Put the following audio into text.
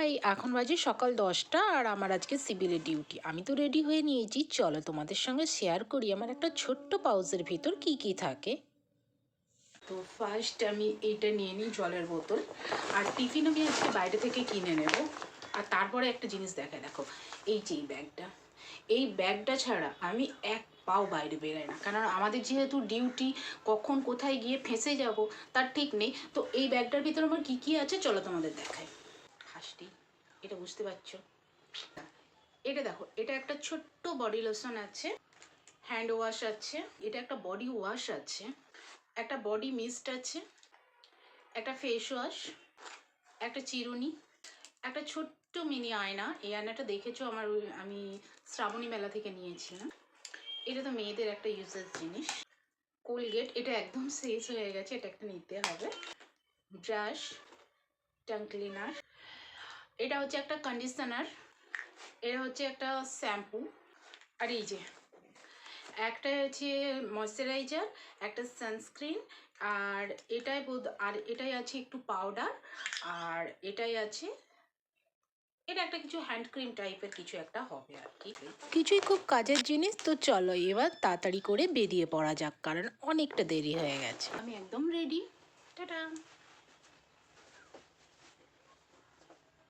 High, এখন বাজে সকাল 10টা আর আমার আজকে সিভিলে ডিউটি। আমি তো রেডি হয়ে নিয়েছি, চলো তোমাদের সঙ্গে শেয়ার করি আমার একটা ছোট্ট পাউচের ভিতর কি কি থাকে। তো ফার্স্ট আমি এইটা নিয়ে নিই, জলের বোতল। আর টিফিন আমি আজকে বাইরে থেকে কিনে নেব। আর তারপরে একটা জিনিস দেখো, এই যে এই ব্যাগটা ছাড়া আমি এক পাও বাইরে বেরোয় না, কারণ আমাদের যেহেতু ডিউটি, কখন কোথায় গিয়ে ফেঁসে যাব তার ঠিক নেই। তো এই ব্যাগটার ভিতরে আমার কী কী আছে চলো তোমাদের দেখাই। হাসটি, এটা বুঝতে পারছো? এটা দেখো, এটা একটা ছোট্ট বডি লোশন আছে, হ্যান্ড ওয়াশ আছে, এটা একটা বডি ওয়াশ আছে, একটা বডি মিস্ট আছে, একটা ফেস ওয়াশ, একটা চিরুনি, একটা ছোট্ট মিনি আয়না। এই আয়নাটা দেখেছো আমি শ্রাবণী মেলা থেকে নিয়েছিলাম। এটা তো মেয়েদের একটা ইউজেস জিনিস। কোলগেট, এটা একদম শেষ হয়ে গেছে, এটা একটা নিতে হবে। ব্রাশ, টাং ক্লিনার, এটা হচ্ছে একটা কন্ডিশনার, এটা হচ্ছে একটা শ্যাম্পু, আর এই যে একটা হচ্ছে ময়শ্চারাইজার, একটা সানস্ক্রিন, আর এটাই আছে একটু পাউডার, আর এটাই আছে, এটা একটা কিছু হ্যান্ড ক্রিম টাইপের কিছু একটা হবে আর কি। কিছুই খুব কাজের জিনিস। তো চলো এবার তাড়াতাড়ি করে বেরিয়ে পড়া যাক, কারণ অনেকটা দেরি হয়ে গেছে। আমি একদম রেডি। টাটা।